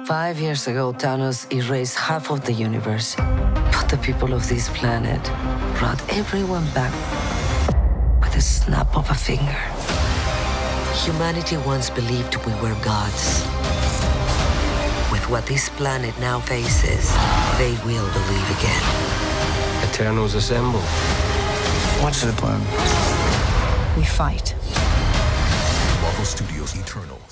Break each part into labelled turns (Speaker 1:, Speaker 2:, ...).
Speaker 1: 5 years ago, Thanos erased half of the universe. But the people of this planet brought everyone back with a snap of a finger. Humanity once believed we were gods. With what this planet now faces, they will believe again.
Speaker 2: Eternals assemble.
Speaker 3: What's the plan?
Speaker 4: We fight.
Speaker 5: Marvel Studios Eternals.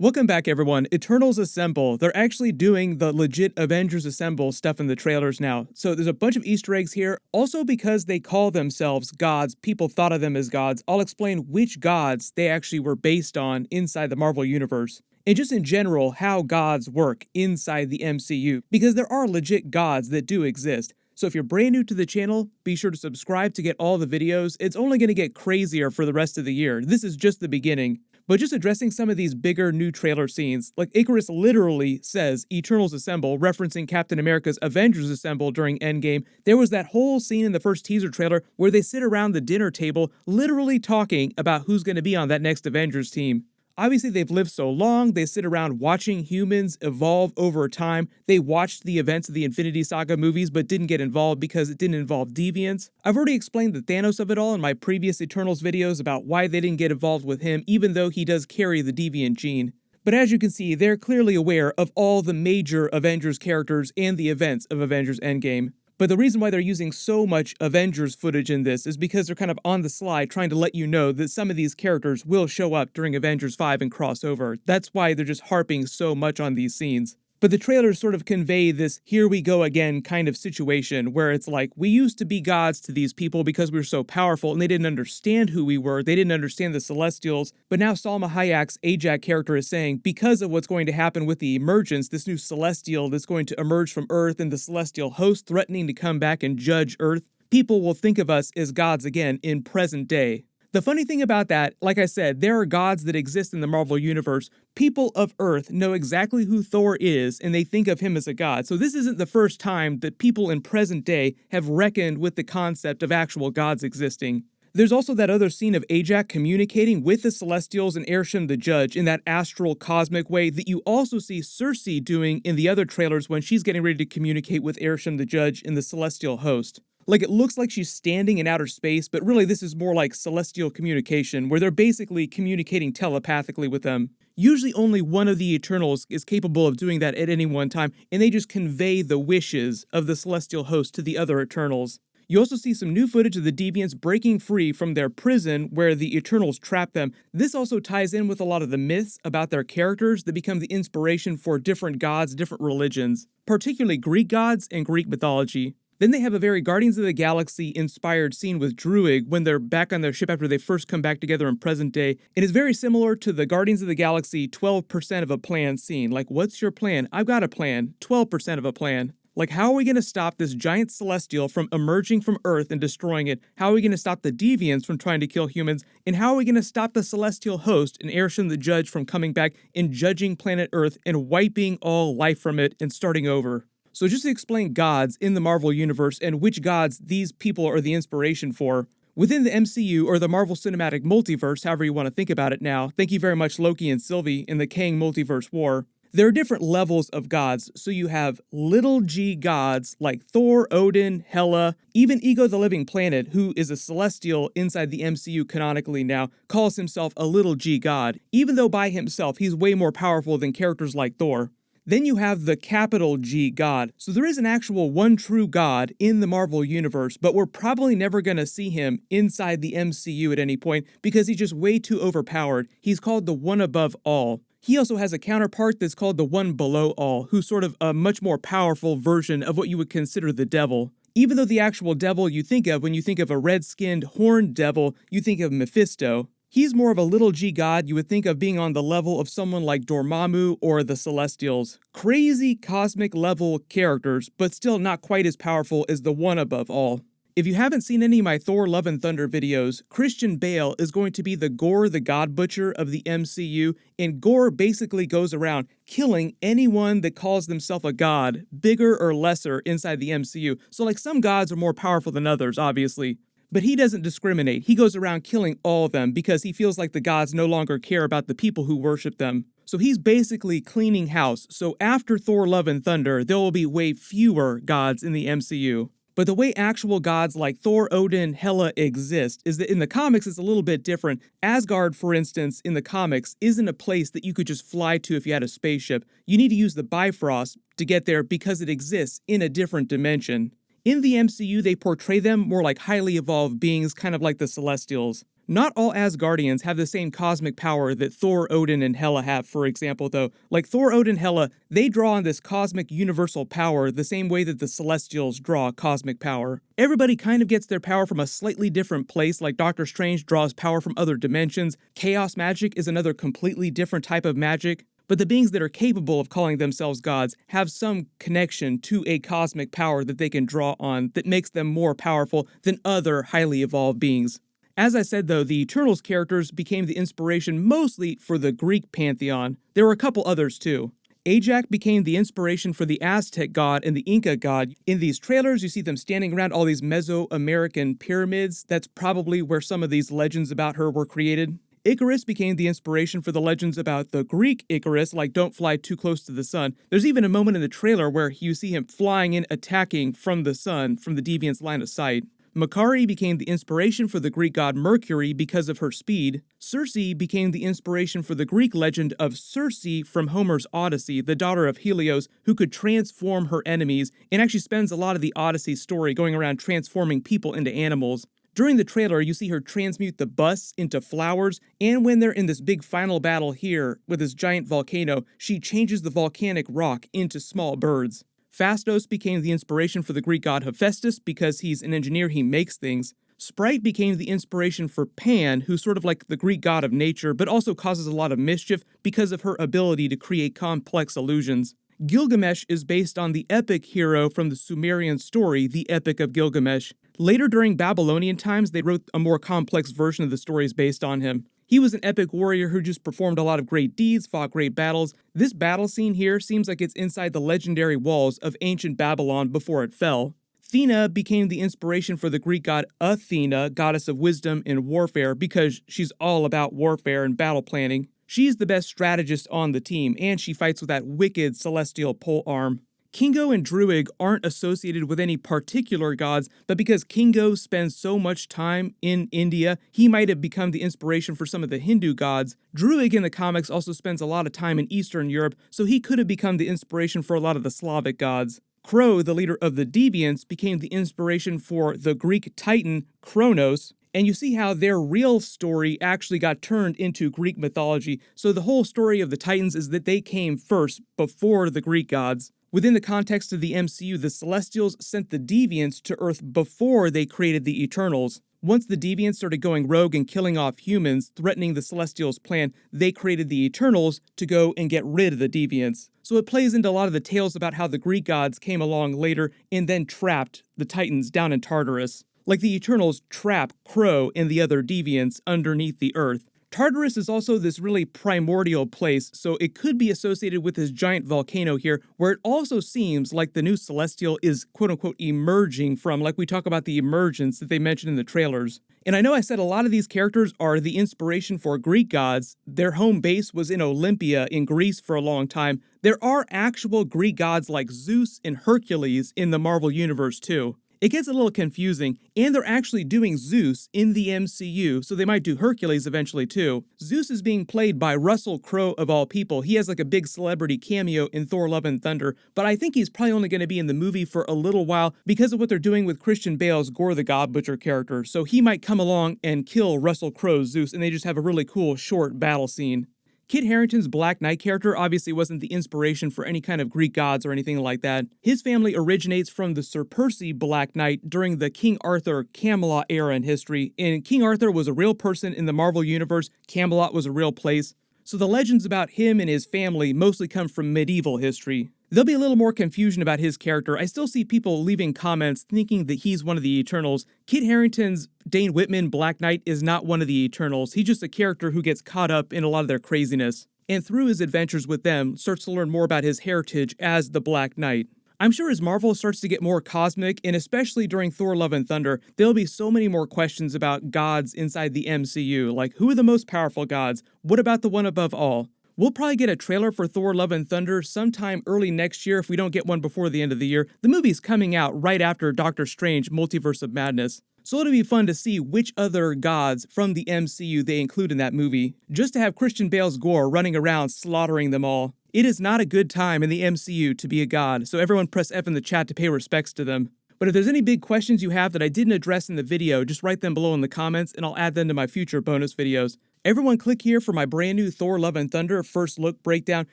Speaker 6: Welcome back, everyone. Eternals Assemble. They're actually doing the legit Avengers Assemble stuff in the trailers now. So there's a bunch of Easter eggs here. Also, because they call themselves gods, people thought of them as gods. I'll explain which gods they actually were based on inside the Marvel Universe. And just in general, how gods work inside the MCU. Because there are legit gods that do exist. So if you're brand new to the channel, be sure to subscribe to get all the videos. It's only going to get crazier for the rest of the year. This is just the beginning. But just addressing some of these bigger new trailer scenes, like Icarus literally says Eternals Assemble, referencing Captain America's Avengers Assemble during Endgame. There was that whole scene in the first teaser trailer where they sit around the dinner table literally talking about who's going to be on that next Avengers team. Obviously, they've lived so long, they sit around watching humans evolve over time. They watched the events of the Infinity Saga movies, but didn't get involved because it didn't involve deviants. I've already explained the Thanos of it all in my previous Eternals videos about why they didn't get involved with him, even though he does carry the deviant gene. But as you can see, they're clearly aware of all the major Avengers characters and the events of Avengers Endgame. But the reason why they're using so much Avengers footage in this is because they're kind of on the slide trying to let you know that some of these characters will show up during Avengers 5 and crossover. That's why they're just harping so much on these scenes. But the trailers sort of convey this here we go again kind of situation where it's like, we used to be gods to these people because we were so powerful and they didn't understand who we were, they didn't understand the Celestials, but now Salma Hayek's Ajax character is saying, because of what's going to happen with the emergence, this new Celestial that's going to emerge from Earth and the Celestial host threatening to come back and judge Earth, people will think of us as gods again in present day. The funny thing about that, like I said, there are gods that exist in the Marvel Universe. People of Earth know exactly who Thor is, and they think of him as a god. So this isn't the first time that people in present day have reckoned with the concept of actual gods existing. There's also that other scene of Ajax communicating with the Celestials and Arishem the Judge in that astral cosmic way that you also see Cersei doing in the other trailers when she's getting ready to communicate with Arishem the Judge and the Celestial host. Like, it looks like she's standing in outer space, but really this is more like celestial communication, where they're basically communicating telepathically with them. Usually only one of the Eternals is capable of doing that at any one time, and they just convey the wishes of the celestial host to the other Eternals. You also see some new footage of the Deviants breaking free from their prison where the Eternals trap them. This also ties in with a lot of the myths about their characters that become the inspiration for different gods, different religions, particularly Greek gods and Greek mythology. Then they have a very Guardians of the Galaxy inspired scene with Druig when they're back on their ship after they first come back together in present day. It is very similar to the Guardians of the Galaxy 12% of a plan scene. Like, what's your plan? I've got a plan. 12% of a plan. Like, how are we going to stop this giant celestial from emerging from Earth and destroying it? How are we going to stop the deviants from trying to kill humans? And how are we going to stop the celestial host and Arishem the Judge from coming back and judging planet Earth and wiping all life from it and starting over? So just to explain gods in the Marvel Universe and which gods these people are the inspiration for, within the MCU or the Marvel Cinematic Multiverse, however you want to think about it now, thank you very much Loki and Sylvie in the Kang Multiverse War, there are different levels of gods. So you have little g gods like Thor, Odin, Hela, even Ego the Living Planet, who is a celestial inside the MCU canonically now, calls himself a little g god, even though by himself he's way more powerful than characters like Thor. Then you have the capital G God. So there is an actual one true God in the Marvel Universe, but we're probably never going to see him inside the MCU at any point because he's just way too overpowered. He's called the one above all. He also has a counterpart that's called the one below all, who's sort of a much more powerful version of what you would consider the devil. Even though the actual devil you think of when you think of a red-skinned horned devil, you think of Mephisto. He's more of a little g god you would think of being on the level of someone like Dormammu or the Celestials. Crazy cosmic level characters, but still not quite as powerful as the one above all. If you haven't seen any of my Thor Love and Thunder videos, Christian Bale is going to be the Gore the God Butcher of the MCU, and Gore basically goes around killing anyone that calls themselves a god, bigger or lesser, inside the MCU. So like some gods are more powerful than others, obviously. But he doesn't discriminate. He goes around killing all of them because he feels like the gods no longer care about the people who worship them. So he's basically cleaning house. So after Thor Love and Thunder, there will be way fewer gods in the MCU. But the way actual gods like Thor, Odin, Hela exist is that in the comics it's a little bit different. Asgard, for instance, in the comics isn't a place that you could just fly to if you had a spaceship. You need to use the Bifrost to get there because it exists in a different dimension. In the MCU, they portray them more like highly evolved beings, kind of like the Celestials. Not all Asgardians have the same cosmic power that Thor, Odin, and Hela have, for example, though. Like Thor, Odin, Hela, they draw on this cosmic universal power the same way that the Celestials draw cosmic power. Everybody kind of gets their power from a slightly different place, like Doctor Strange draws power from other dimensions. Chaos magic is another completely different type of magic. But the beings that are capable of calling themselves gods have some connection to a cosmic power that they can draw on that makes them more powerful than other highly evolved beings. As I said though, the Eternals characters became the inspiration mostly for the Greek pantheon. There were a couple others too. Ajax became the inspiration for the Aztec god and the Inca god. In these trailers, you see them standing around all these Mesoamerican pyramids. That's probably where some of these legends about her were created. Icarus became the inspiration for the legends about the Greek Icarus, like don't fly too close to the sun. There's even a moment in the trailer where you see him flying in, attacking from the sun, from the Deviant's line of sight. Makari became the inspiration for the Greek god Mercury because of her speed. Circe became the inspiration for the Greek legend of Circe from Homer's Odyssey, the daughter of Helios, who could transform her enemies, and actually spends a lot of the Odyssey story going around transforming people into animals. During the trailer, you see her transmute the bus into flowers, and when they're in this big final battle here with this giant volcano, she changes the volcanic rock into small birds. Phastos became the inspiration for the Greek god Hephaestus because he's an engineer, he makes things. Sprite became the inspiration for Pan, who's sort of like the Greek god of nature, but also causes a lot of mischief because of her ability to create complex illusions. Gilgamesh is based on the epic hero from the Sumerian story, the Epic of Gilgamesh. Later during Babylonian times, they wrote a more complex version of the stories based on him. He was an epic warrior who just performed a lot of great deeds, fought great battles. This battle scene here seems like it's inside the legendary walls of ancient Babylon before it fell. Athena became the inspiration for the Greek god Athena, goddess of wisdom and warfare, because she's all about warfare and battle planning. She's the best strategist on the team, and she fights with that wicked celestial pole arm. Kingo and Druig aren't associated with any particular gods, but because Kingo spends so much time in India, he might have become the inspiration for some of the Hindu gods. Druig in the comics also spends a lot of time in Eastern Europe, so he could have become the inspiration for a lot of the Slavic gods. Crow, the leader of the Deviants, became the inspiration for the Greek Titan, Kronos, and you see how their real story actually got turned into Greek mythology, so the whole story of the Titans is that they came first, before the Greek gods. Within the context of the MCU, the Celestials sent the Deviants to Earth before they created the Eternals. Once the Deviants started going rogue and killing off humans, threatening the Celestials' plan, they created the Eternals to go and get rid of the Deviants. So it plays into a lot of the tales about how the Greek gods came along later and then trapped the Titans down in Tartarus. Like the Eternals trap Crow and the other Deviants underneath the Earth. Tartarus is also this really primordial place, so it could be associated with this giant volcano here, where it also seems like the new Celestial is quote-unquote emerging from, like we talk about the emergence that they mentioned in the trailers. And I know I said a lot of these characters are the inspiration for Greek gods. Their home base was in Olympia in Greece for a long time. There are actual Greek gods like Zeus and Hercules in the Marvel Universe too. It gets a little confusing, and they're actually doing Zeus in the MCU, so they might do Hercules eventually too. Zeus is being played by Russell Crowe of all people. He has like a big celebrity cameo in Thor Love and Thunder, but I think he's probably only going to be in the movie for a little while because of what they're doing with Christian Bale's Gore the God Butcher character, so he might come along and kill Russell Crowe's Zeus, and they just have a really cool short battle scene. Kit Harington's Black Knight character obviously wasn't the inspiration for any kind of Greek gods or anything like that. His family originates from the Sir Percy Black Knight during the King Arthur Camelot era in history, and King Arthur was a real person in the Marvel Universe, Camelot was a real place, so the legends about him and his family mostly come from medieval history. There'll be a little more confusion about his character. I still see people leaving comments thinking that he's one of the Eternals. Kit Harington's Dane Whitman Black Knight is not one of the Eternals. He's just a character who gets caught up in a lot of their craziness, and through his adventures with them, starts to learn more about his heritage as the Black Knight. I'm sure as Marvel starts to get more cosmic, and especially during Thor Love and Thunder, there'll be so many more questions about gods inside the MCU, like who are the most powerful gods? What about the one above all? We'll probably get a trailer for Thor Love and Thunder sometime early next year if we don't get one before the end of the year. The movie's coming out right after Doctor Strange Multiverse of Madness. So it'll be fun to see which other gods from the MCU they include in that movie, just to have Christian Bale's gore running around slaughtering them all. It is not a good time in the MCU to be a god, so everyone press F in the chat to pay respects to them. But if there's any big questions you have that I didn't address in the video, just write them below in the comments and I'll add them to my future bonus videos. Everyone click here for my brand new Thor Love and Thunder first look breakdown,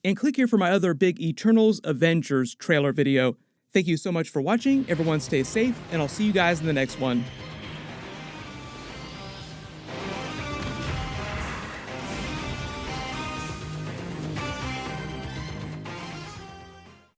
Speaker 6: and click here for my other big Eternals Avengers trailer video. Thank you so much for watching, everyone stay safe, and I'll see you guys in the next one.